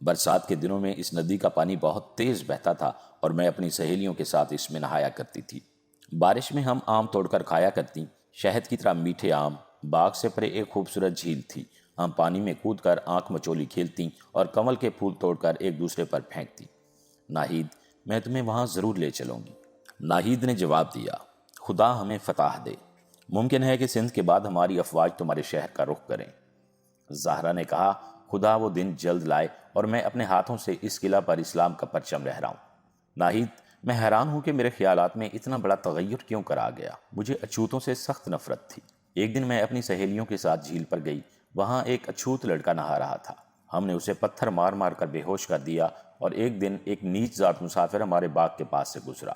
برسات کے دنوں میں اس ندی کا پانی بہت تیز بہتا تھا اور میں اپنی سہیلیوں کے ساتھ اس میں نہایا کرتی تھی۔ بارش میں ہم آم توڑ کر کھایا کرتی، شہد کی طرح میٹھے آم۔ باغ سے پرے ایک خوبصورت جھیل تھی، ہم پانی میں کود کر آنکھ مچولی کھیلتی اور کمل کے پھول توڑ کر ایک دوسرے پر پھینکتی۔ ناہید، میں تمہیں وہاں ضرور لے چلوں گی۔ ناہید نے جواب دیا، خدا ہمیں فتح دے، ممکن ہے کہ سندھ کے بعد ہماری افواج تمہارے شہر کا رخ کریں۔ زہرا نے کہا، خدا وہ دن جلد لائے اور میں اپنے ہاتھوں سے اس قلعہ پر اسلام کا پرچم لہراؤں۔ ناہید، میں حیران ہوں کہ میرے خیالات میں اتنا بڑا تغیر کیوں کر آ گیا۔ مجھے اچھوتوں سے سخت نفرت تھی۔ ایک دن میں اپنی سہیلیوں کے ساتھ جھیل پر گئی، وہاں ایک اچھوت لڑکا نہا رہا تھا۔ ہم نے اسے پتھر مار مار کر بے ہوش کر دیا اور ایک دن ایک نیچ ذات مسافر ہمارے باغ کے پاس سے گزرا۔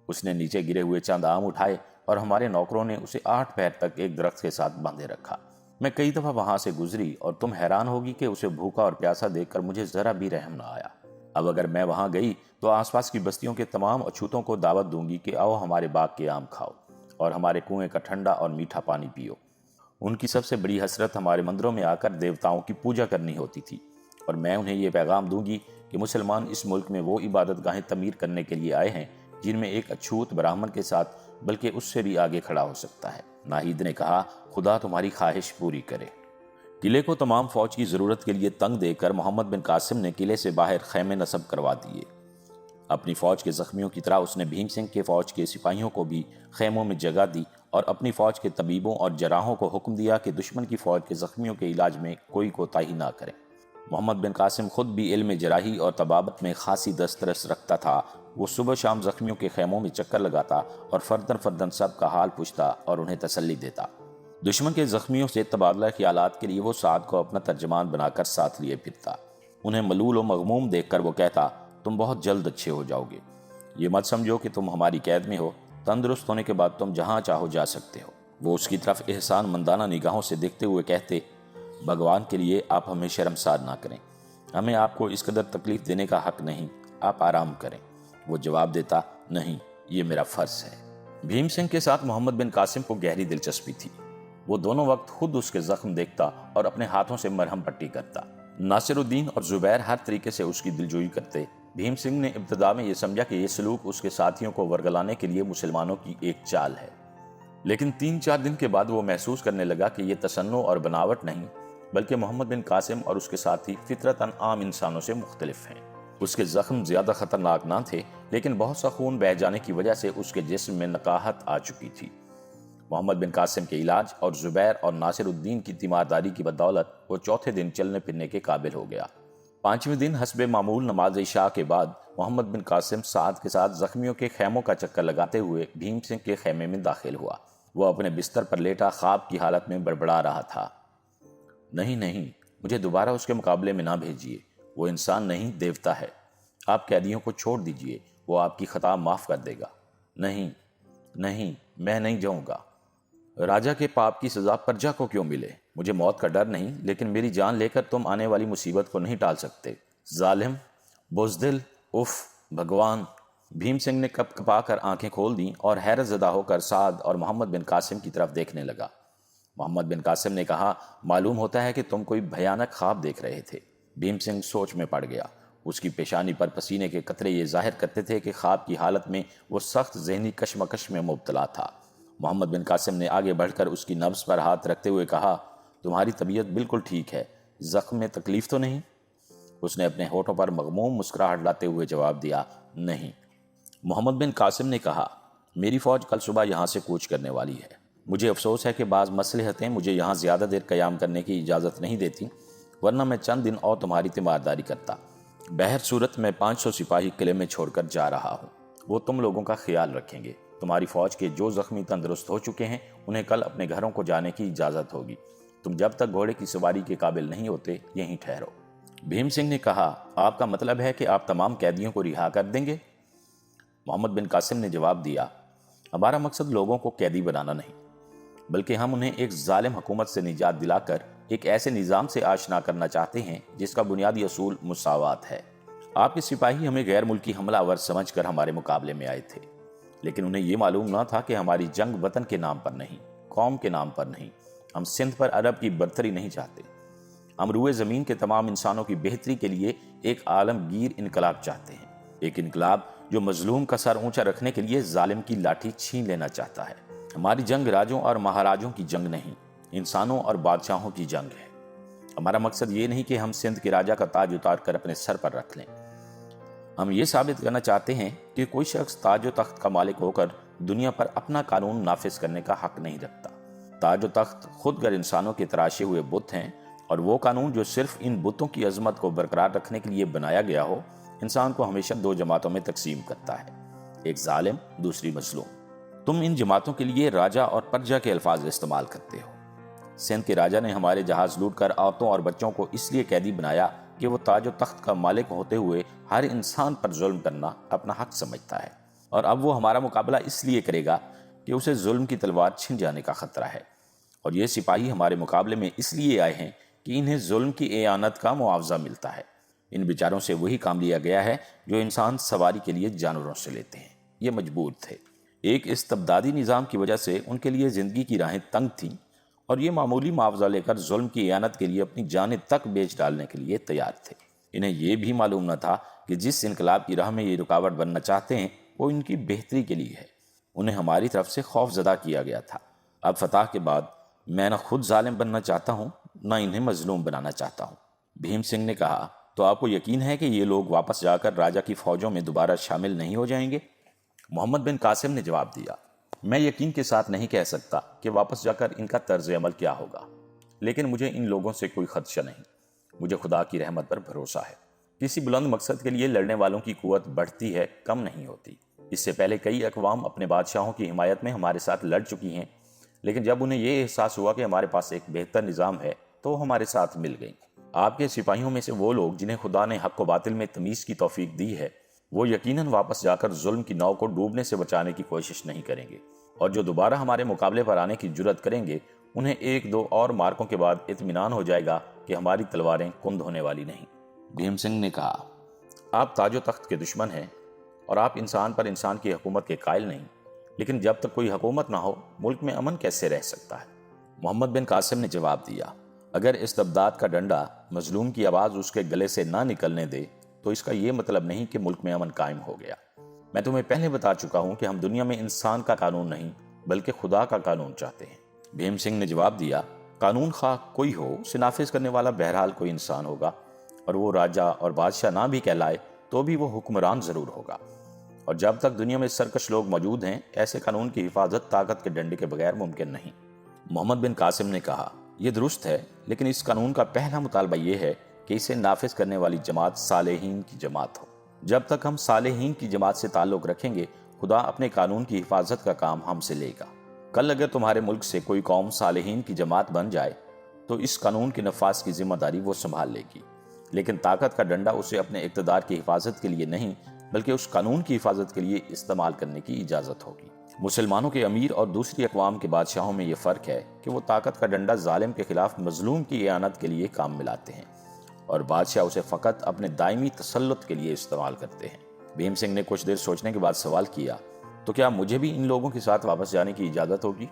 اس نے نیچے گرے ہوئے چند آم اٹھائے اور ہمارے نوکروں نے اسے 8 پیر تک ایک درخت کے ساتھ باندھے رکھا۔ میں کئی دفعہ وہاں سے گزری اور تم حیران ہوگی کہ اسے بھوکا اور پیاسا دیکھ کر مجھے ذرا بھی رحم نہ آیا۔ اب اگر میں وہاں گئی تو آس پاس کی بستیوں کے تمام اچھوتوں کو دعوت دوں گی کہ آؤ ہمارے باغ کے آم کھاؤ اور ہمارے کنویں کا ٹھنڈا اور میٹھا پانی پیو۔ ان کی سب سے بڑی حسرت ہمارے مندروں میں آ کر دیوتاؤں کی پوجا کرنی ہوتی تھی، اور میں انہیں یہ پیغام دوں گی کہ مسلمان اس ملک میں وہ عبادت گاہیں تعمیر کرنے کے لیے آئے ہیں جن میں ایک اچھوت براہمن کے ساتھ بلکہ اس سے بھی آگے کھڑا ہو سکتا ہے۔ ناہید نے کہا، خدا تمہاری خواہش پوری کرے۔ قلعے کو تمام فوج کی ضرورت کے لیے تنگ دے کر محمد بن قاسم نے قلعے سے باہر خیمے نصب کروا دیے۔ اپنی فوج کے زخمیوں کی طرح اس نے بھیم سنگھ کے فوج کے سپاہیوں کو بھی خیموں میں جگہ دی اور اپنی فوج کے طبیبوں اور جراحوں کو حکم دیا کہ دشمن کی فوج کے زخمیوں کے علاج میں کوئی کوتاہی نہ کریں۔ محمد بن قاسم خود بھی علم جراحی اور طبابت میں خاصی دسترس رکھتا تھا۔ وہ صبح شام زخمیوں کے خیموں میں چکر لگاتا اور فردن فردن سب کا حال پوچھتا اور انہیں تسلی دیتا۔ دشمن کے زخمیوں سے تبادلہ خیالات کے لیے وہ سعد کو اپنا ترجمان بنا کر ساتھ لیے پھرتا۔ انہیں ملول و مغموم دیکھ کر وہ کہتا، تم بہت جلد اچھے ہو جاؤ گے۔ یہ مت سمجھو کہ تم ہماری قید میں ہو، تندرست ہونے کے بعد تم جہاں چاہو جا سکتے ہو۔ وہ اس کی طرف احسان مندانہ نگاہوں سے دیکھتے ہوئے کہتے، بھگوان کے لیے آپ ہمیں شرمسار نہ کریں، ہمیں آپ کو اس قدر تکلیف دینے کا حق نہیں، آپ آرام کریں۔ وہ جواب دیتا، نہیں، یہ میرا فرض ہے۔ بھیم سنگھ کے ساتھ محمد بن قاسم کو گہری دلچسپی تھی۔ وہ دونوں وقت خود اس کے زخم دیکھتا اور اپنے ہاتھوں سے مرہم پٹی کرتا۔ ناصر الدین اور زبیر ہر طریقے سے اس کی دلجوئی کرتے۔ بھیم سنگھ نے ابتدا میں یہ سمجھا کہ یہ سلوک اس کے ساتھیوں کو ورگلانے کے لیے مسلمانوں کی ایک چال ہے، لیکن 3-4 دن کے بعد وہ محسوس کرنے لگا کہ یہ تصنع اور بناوٹ نہیں، بلکہ محمد بن قاسم اور اس کے ساتھی فطرتاً عام انسانوں سے مختلف ہیں۔ اس کے زخم زیادہ خطرناک نہ تھے، لیکن بہت سا خون بہہ جانے کی وجہ سے اس کے جسم میں نقاہت آ چکی تھی۔ محمد بن قاسم کے علاج اور زبیر اور ناصر الدین کی تیمارداری کی بدولت وہ چوتھے دن چلنے پھرنے کے قابل ہو گیا۔ 5ویں دن حسب معمول نماز عشاء کے بعد محمد بن قاسم سعد کے ساتھ زخمیوں کے خیموں کا چکر لگاتے ہوئے بھیم سنگھ کے خیمے میں داخل ہوا۔ وہ اپنے بستر پر لیٹا خواب کی حالت میں بڑبڑا رہا تھا، نہیں نہیں، مجھے دوبارہ اس کے مقابلے میں نہ بھیجیے، وہ انسان نہیں، دیوتا ہے۔ آپ قیدیوں کو چھوڑ دیجئے، وہ آپ کی خطا معاف کر دے گا۔ نہیں نہیں، میں نہیں جاؤں گا۔ راجہ کے پاپ کی سزا پرجا کو کیوں ملے؟ مجھے موت کا ڈر نہیں، لیکن میری جان لے کر تم آنے والی مصیبت کو نہیں ٹال سکتے۔ ظالم، بزدل، اف، بھگوان۔ بھیم سنگھ نے کپ کپا کر آنکھیں کھول دیں اور حیرت زدہ ہو کر سعد اور محمد بن قاسم کی طرف دیکھنے لگا۔ محمد بن قاسم نے کہا، معلوم ہوتا ہے کہ تم کوئی بھیانک خواب دیکھ رہے تھے۔ بھیم سنگھ سوچ میں پڑ گیا۔ اس کی پیشانی پر پسینے کے قطرے یہ ظاہر کرتے تھے کہ خواب کی حالت میں وہ سخت ذہنی کشمکش میں مبتلا تھا۔ محمد بن قاسم نے آگے بڑھ کر اس کی نبض پر ہاتھ رکھتے ہوئے کہا، تمہاری طبیعت بالکل ٹھیک ہے، زخم میں تکلیف تو نہیں؟ اس نے اپنے ہونٹوں پر مغموم مسکراہٹ لاتے ہوئے جواب دیا، نہیں۔ محمد بن قاسم نے کہا، میری فوج کل صبح یہاں سے کوچ کرنے والی ہے۔ مجھے افسوس ہے کہ بعض مصلحتیں مجھے یہاں زیادہ دیر قیام کرنے کی اجازت نہیں دیتی، ورنہ میں چند دن اور تمہاری تیمارداری کرتا۔ بہر صورت میں 500 سپاہی قلعے میں چھوڑ کر جا رہا ہوں، وہ تم لوگوں کا خیال رکھیں گے۔ تمہاری فوج کے جو زخمی تندرست ہو چکے ہیں انہیں کل اپنے گھروں کو جانے کی اجازت ہوگی۔ تم جب تک گھوڑے کی سواری کے قابل نہیں ہوتے یہیں ٹھہرو۔ بھیم سنگھ نے کہا، آپ کا مطلب ہے کہ آپ تمام قیدیوں کو رہا کر دیں گے؟ محمد بن قاسم نے جواب دیا، ہمارا مقصد لوگوں کو قیدی بنانا نہیں، بلکہ ہم انہیں ایک ظالم حکومت سے نجات دلا کر ایک ایسے نظام سے آشنا کرنا چاہتے ہیں جس کا بنیادی اصول مساوات ہے۔ آپ کے سپاہی ہمیں غیر ملکی حملہ آور سمجھ کر ہمارے مقابلے میں آئے تھے، لیکن انہیں یہ معلوم نہ تھا کہ ہماری جنگ وطن کے نام پر نہیں، قوم کے نام پر نہیں، ہم سندھ پر عرب کی برتری نہیں چاہتے۔ ہم روئے زمین کے تمام انسانوں کی بہتری کے لیے ایک عالمگیر انقلاب چاہتے ہیں، ایک انقلاب جو مظلوم کا سر اونچا رکھنے کے لیے ظالم کی لاٹھی چھین لینا چاہتا ہے۔ ہماری جنگ راجوں اور مہاراجوں کی جنگ نہیں، انسانوں اور بادشاہوں کی جنگ ہے۔ ہمارا مقصد یہ نہیں کہ ہم سندھ کے راجا کا تاج اتار کر اپنے سر پر رکھ لیں، ہم یہ ثابت کرنا چاہتے ہیں کہ کوئی شخص تاج و تخت کا مالک ہو کر دنیا پر اپنا قانون نافذ کرنے کا حق نہیں رکھتا۔ تاج و تخت خود گر انسانوں کے تراشے ہوئے بت ہیں، اور وہ قانون جو صرف ان بتوں کی عظمت کو برقرار رکھنے کے لیے بنایا گیا ہو، انسان کو ہمیشہ دو جماعتوں میں تقسیم کرتا ہے، ایک ظالم، دوسری مظلوم۔ تم ان جماعتوں کے لیے راجا اور پرجا کے الفاظ استعمال کرتے ہو۔ سندھ کے راجا نے ہمارے جہاز لوٹ کر عورتوں اور بچوں کو اس لیے قیدی بنایا کہ وہ تاج و تخت کا مالک ہوتے ہوئے ہر انسان پر ظلم کرنا اپنا حق سمجھتا ہے، اور اب وہ ہمارا مقابلہ اس لیے کرے گا کہ اسے ظلم کی تلوار چھن جانے کا خطرہ ہے، اور یہ سپاہی ہمارے مقابلے میں اس لیے آئے ہیں کہ انہیں ظلم کی اعانت کا معاوضہ ملتا ہے۔ ان بیچاروں سے وہی کام لیا گیا ہے جو انسان سواری کے لیے جانوروں سے لیتے ہیں۔ یہ مجبور تھے، ایک استبدادی نظام کی وجہ سے ان کے لیے زندگی کی راہیں تنگ تھیں، اور یہ معمولی معاوضہ لے کر ظلم کی اعانت کے لیے اپنی جانیں تک بیچ ڈالنے کے لیے تیار تھے۔ انہیں یہ بھی معلوم نہ تھا کہ جس انقلاب کی راہ میں یہ رکاوٹ بننا چاہتے ہیں وہ ان کی بہتری کے لیے ہے۔ انہیں ہماری طرف سے خوف زدہ کیا گیا تھا۔ اب فتح کے بعد میں نہ خود ظالم بننا چاہتا ہوں، نہ انہیں مظلوم بنانا چاہتا ہوں۔ بھیم سنگھ نے کہا، تو آپ کو یقین ہے کہ یہ لوگ واپس جا کر راجا کی فوجوں میں دوبارہ شامل نہیں ہو جائیں گے؟ محمد بن قاسم نے جواب دیا، میں یقین کے ساتھ نہیں کہہ سکتا کہ واپس جا کر ان کا طرز عمل کیا ہوگا، لیکن مجھے ان لوگوں سے کوئی خدشہ نہیں۔ مجھے خدا کی رحمت پر بھروسہ ہے۔ کسی بلند مقصد کے لیے لڑنے والوں کی قوت بڑھتی ہے، کم نہیں ہوتی۔ اس سے پہلے کئی اقوام اپنے بادشاہوں کی حمایت میں ہمارے ساتھ لڑ چکی ہیں، لیکن جب انہیں یہ احساس ہوا کہ ہمارے پاس ایک بہتر نظام ہے تو وہ ہمارے ساتھ مل گئیں۔ آپ کے سپاہیوں میں سے وہ لوگ جنہیں خدا نے حق و باطل میں تمیز کی توفیق دی ہے، وہ یقیناً واپس جا کر ظلم کی ناؤ کو ڈوبنے سے بچانے کی کوشش نہیں کریں گے، اور جو دوبارہ ہمارے مقابلے پر آنے کی جرت کریں گے انہیں ایک دو اور مارکوں کے بعد اطمینان ہو جائے گا کہ ہماری تلواریں کند ہونے والی نہیں۔ بھیم سنگھ نے کہا، آپ تاج و تخت کے دشمن ہیں اور آپ انسان پر انسان کی حکومت کے قائل نہیں، لیکن جب تک کوئی حکومت نہ ہو ملک میں امن کیسے رہ سکتا ہے؟ محمد بن قاسم نے جواب دیا، اگر استبداد کا ڈنڈا مظلوم کی آواز اس کے گلے سے نہ نکلنے دے تو اس کا یہ مطلب نہیں کہ ملک میں امن قائم ہو گیا۔ میں تمہیں پہلے بتا چکا ہوں کہ ہم دنیا میں انسان کا قانون نہیں بلکہ خدا کا قانون چاہتے ہیں۔ بھیم سنگھ نے جواب دیا، قانون خواہ کوئی ہو، اسے نافذ کرنے والا بہرحال کوئی انسان ہوگا، اور وہ راجا اور بادشاہ نہ بھی کہلائے تو بھی وہ حکمران ضرور ہوگا، اور جب تک دنیا میں سرکش لوگ موجود ہیں ایسے قانون کی حفاظت طاقت کے ڈنڈے کے بغیر ممکن نہیں۔ محمد بن قاسم نے کہا، یہ درست ہے، لیکن اس قانون کا پہلا مطالبہ یہ ہے کہ اسے نافذ کرنے والی جماعت صالحین کی جماعت ہو۔ جب تک ہم صالحین کی جماعت سے تعلق رکھیں گے خدا اپنے قانون کی حفاظت کا کام ہم سے لے گا۔ کل اگر تمہارے ملک سے کوئی قوم صالحین کی جماعت بن جائے تو اس قانون کے نفاذ کی ذمہ داری وہ سنبھال لے گی، لیکن طاقت کا ڈنڈا اسے اپنے اقتدار کی حفاظت کے لیے نہیں بلکہ اس قانون کی حفاظت کے لیے استعمال کرنے کی اجازت ہوگی۔ مسلمانوں کے امیر اور دوسری اقوام کے بادشاہوں میں یہ فرق ہے کہ وہ طاقت کا ڈنڈا ظالم کے خلاف مظلوم کی اعانت کے لیے کام میں لاتے ہیں، اور بادشاہ اسے فقط اپنے دائمی تسلط کے لیے استعمال کرتے ہیں۔ بھیم سنگھ نے کچھ دیر سوچنے کے بعد سوال کیا، تو کیا مجھے بھی ان لوگوں کے ساتھ واپس جانے کی اجازت ہوگی؟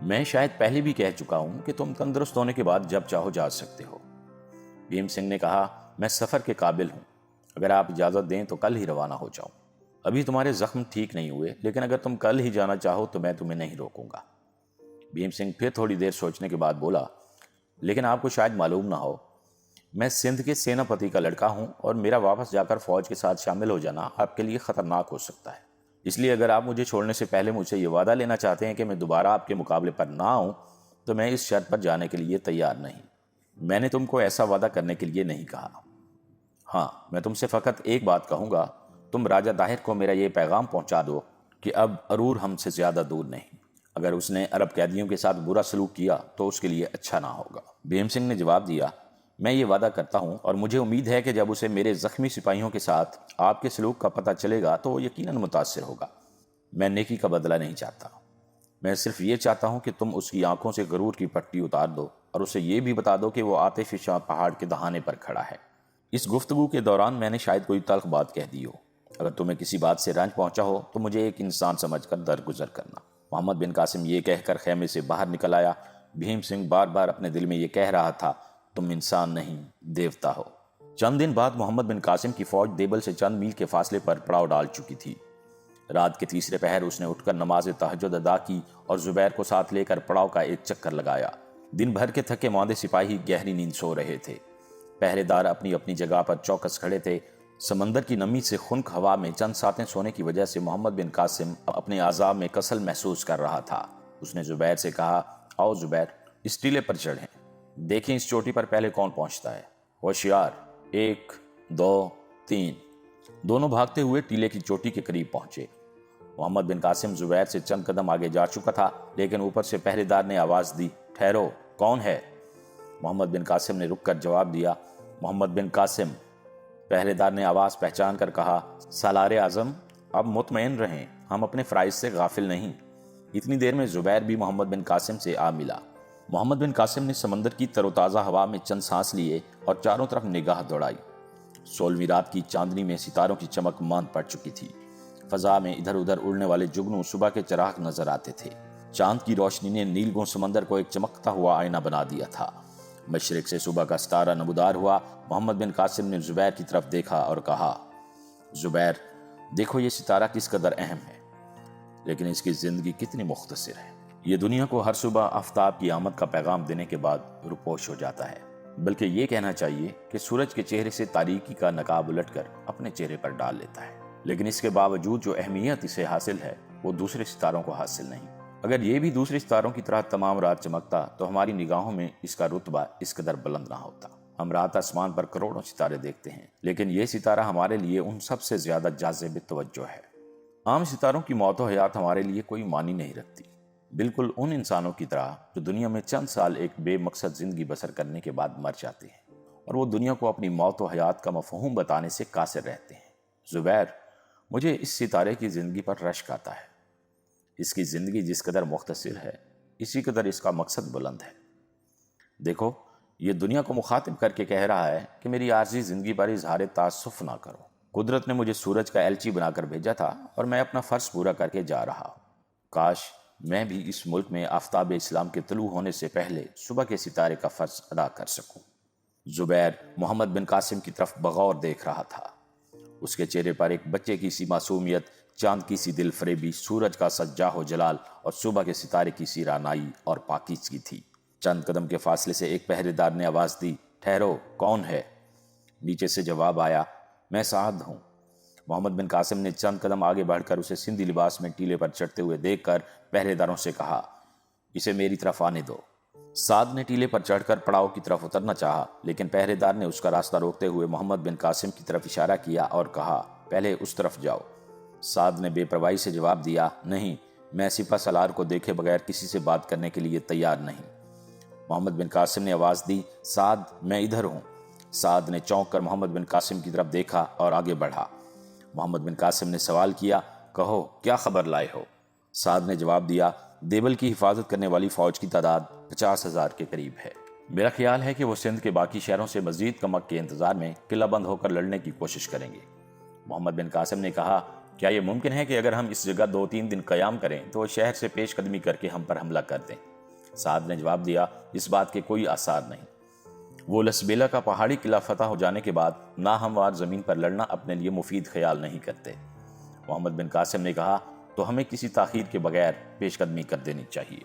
میں شاید پہلے بھی کہہ چکا ہوں کہ تم تندرست ہونے کے بعد جب چاہو جا سکتے ہو۔ بھیم سنگھ نے کہا، میں سفر کے قابل ہوں، اگر آپ اجازت دیں تو کل ہی روانہ ہو جاؤں۔ ابھی تمہارے زخم ٹھیک نہیں ہوئے، لیکن اگر تم کل ہی جانا چاہو تو میں تمہیں نہیں روکوں گا۔ بھیم سنگھ پھر تھوڑی دیر سوچنے کے بعد بولا، لیکن آپ کو شاید معلوم نہ ہو، میں سندھ کے سیناپتی کا لڑکا ہوں اور میرا واپس جا کر فوج کے ساتھ شامل ہو جانا آپ کے لیے خطرناک ہو سکتا ہے۔ اس لیے اگر آپ مجھے چھوڑنے سے پہلے مجھ سے یہ وعدہ لینا چاہتے ہیں کہ میں دوبارہ آپ کے مقابلے پر نہ آؤں تو میں اس شرط پر جانے کے لیے تیار نہیں۔ میں نے تم کو ایسا وعدہ کرنے کے لیے نہیں کہا۔ ہاں، میں تم سے فقط ایک بات کہوں گا، تم راجہ طاہر کو میرا یہ پیغام پہنچا دو کہ اب ارور ہم سے زیادہ دور نہیں۔ اگر اس نے عرب قیدیوں کے ساتھ برا سلوک کیا تو اس کے لیے اچھا نہ ہوگا۔ بھیم سنگھ نے جواب دیا، میں یہ وعدہ کرتا ہوں اور مجھے امید ہے کہ جب اسے میرے زخمی سپاہیوں کے ساتھ آپ کے سلوک کا پتہ چلے گا تو وہ یقیناً متاثر ہوگا۔ میں نیکی کا بدلہ نہیں چاہتا، میں صرف یہ چاہتا ہوں کہ تم اس کی آنکھوں سے غرور کی پٹی اتار دو اور اسے یہ بھی بتا دو کہ وہ آتش فشاں پہاڑ کے دہانے پر کھڑا ہے۔ اس گفتگو کے دوران میں نے شاید کوئی تلخ بات کہہ دی ہو، اگر تمہیں کسی بات سے رنج پہنچا ہو تو مجھے ایک انسان سمجھ کر درگزر کرنا۔ محمد بن قاسم یہ کہہ کر خیمے سے باہر نکل آیا۔ بھیم سنگھ بار بار اپنے دل میں یہ کہہ رہا تھا، تم انسان نہیں دیوتا ہو۔ چند دن بعد محمد بن قاسم کی فوج دیبل سے چند میل کے فاصلے پر پڑاؤ ڈال چکی تھی۔ رات کے تیسرے پہر اس نے اٹھ کر نماز تہجد ادا کی اور زبیر کو ساتھ لے کر پڑاؤ کا ایک چکر لگایا۔ دن بھر کے تھکے ماندے سپاہی گہری نیند سو رہے تھے۔ پہرے دار اپنی اپنی جگہ پر چوکس کھڑے تھے۔ سمندر کی نمی سے خنک ہوا میں چند ساتیں سونے کی وجہ سے محمد بن قاسم اپنے اعضاء میں کسل محسوس کر رہا تھا۔ اس نے زبیر سے کہا، آؤ زبیر، اس ٹیلے پر چڑھیں، دیکھیں اس چوٹی پر پہلے کون پہنچتا ہے۔ ہوشیار، 1 2 3۔ دونوں بھاگتے ہوئے ٹیلے کی چوٹی کے قریب پہنچے۔ محمد بن قاسم زبیر سے چند قدم آگے جا چکا تھا، لیکن اوپر سے پہرے دار نے آواز دی، ٹھہرو، کون ہے؟ محمد بن قاسم نے رک کر جواب دیا، محمد بن قاسم۔ پہرے دار نے آواز پہچان کر کہا، سالار اعظم، اب مطمئن رہیں، ہم اپنے فرائض سے غافل نہیں۔ اتنی دیر میں زبیر بھی محمد بن قاسم سے آ ملا۔ محمد بن قاسم نے سمندر کی تر و تازہ ہوا میں چند سانس لیے اور چاروں طرف نگاہ دوڑائی۔ 16ویں رات کی چاندنی میں ستاروں کی چمک ماند پڑ چکی تھی۔ فضا میں ادھر ادھر اڑنے والے جگنوں صبح کے چراغ نظر آتے تھے۔ چاند کی روشنی نے نیلگوں سمندر کو ایک چمکتا ہوا آئینہ بنا دیا تھا۔ مشرق سے صبح کا ستارہ نمودار ہوا۔ محمد بن قاسم نے زبیر کی طرف دیکھا اور کہا، زبیر، دیکھو یہ ستارہ کس قدر اہم ہے، لیکن اس کی زندگی کتنی مختصر ہے۔ یہ دنیا کو ہر صبح آفتاب کی آمد کا پیغام دینے کے بعد روپوش ہو جاتا ہے، بلکہ یہ کہنا چاہیے کہ سورج کے چہرے سے تاریکی کا نقاب الٹ کر اپنے چہرے پر ڈال لیتا ہے، لیکن اس کے باوجود جو اہمیت اسے حاصل ہے وہ دوسرے ستاروں کو حاصل نہیں۔ اگر یہ بھی دوسرے ستاروں کی طرح تمام رات چمکتا تو ہماری نگاہوں میں اس کا رتبہ اس قدر بلند نہ ہوتا۔ ہم رات آسمان پر کروڑوں ستارے دیکھتے ہیں، لیکن یہ ستارہ ہمارے لیے ان سب سے زیادہ جاذب توجہ ہے۔ عام ستاروں کی موت و حیات ہمارے لیے کوئی معنی نہیں رکھتی، بالکل ان انسانوں کی طرح جو دنیا میں چند سال ایک بے مقصد زندگی بسر کرنے کے بعد مر جاتے ہیں اور وہ دنیا کو اپنی موت و حیات کا مفہوم بتانے سے قاصر رہتے ہیں۔ زبیر، مجھے اس ستارے کی زندگی پر رشک آتا ہے۔ اس کی زندگی جس قدر مختصر ہے، اسی قدر اس کا مقصد بلند ہے۔ دیکھو، یہ دنیا کو مخاطب کر کے کہہ رہا ہے کہ میری عارضی زندگی پر اظہار تعسف نہ کرو۔ قدرت نے مجھے سورج کا ایلچی بنا کر بھیجا تھا اور میں اپنا فرض پورا کر کے جا رہا ہوں۔ کاش میں بھی اس ملک میں آفتاب اسلام کے طلوع ہونے سے پہلے صبح کے ستارے کا فرض ادا کر سکوں۔ زبیر محمد بن قاسم کی طرف بغور دیکھ رہا تھا۔ اس کے چہرے پر ایک بچے کی سی معصومیت، چاند کی سی دل فریبی، سورج کا سجاح و جلال اور صبح کے ستارے کی سی رعنائی اور پاکیزگی تھی۔ چند قدم کے فاصلے سے ایک پہرے دار نے آواز دی، ٹھہرو، کون ہے؟ نیچے سے جواب آیا، میں سعد ہوں۔ محمد بن قاسم نے چند قدم آگے بڑھ کر اسے سندھی لباس میں ٹیلے پر چڑھتے ہوئے دیکھ کر پہرے داروں سے کہا، اسے میری طرف آنے دو۔ سعد نے ٹیلے پر چڑھ کر پڑاؤ کی طرف اترنا چاہا، لیکن پہرے دار نے اس کا راستہ روکتے ہوئے محمد بن قاسم کی طرف اشارہ کیا اور کہا، پہلے اس طرف جاؤ۔ سعد نے بے پرواہی سے جواب دیا، نہیں، میں سپہ سالار کو دیکھے بغیر کسی سے بات کرنے کے لیے تیار نہیں۔ محمد بن قاسم نے آواز دی، سعد، میں ادھر ہوں۔ سعد نے چونک کر محمد بن قاسم کی طرف دیکھا اور آگے بڑھا۔ محمد بن قاسم نے سوال کیا، کہو کیا خبر لائے ہو؟ سعد نے جواب دیا، دیبل کی حفاظت کرنے والی فوج کی تعداد 50,000 کے قریب ہے۔ میرا خیال ہے کہ وہ سندھ کے باقی شہروں سے مزید کمک کے انتظار میں قلعہ بند ہو کر لڑنے کی کوشش کریں گے۔ محمد بن قاسم نے کہا، کیا یہ ممکن ہے کہ اگر ہم اس جگہ 2-3 دن قیام کریں تو وہ شہر سے پیش قدمی کر کے ہم پر حملہ کر دیں؟ سعد نے جواب دیا، اس بات کے کوئی آثار نہیں۔ وہ لسبیلا کا پہاڑی قلعہ فتح ہو جانے کے بعد ناہموار زمین پر لڑنا اپنے لیے مفید خیال نہیں کرتے۔ محمد بن قاسم نے کہا، تو ہمیں کسی تاخیر کے بغیر پیش قدمی کر دینی چاہیے۔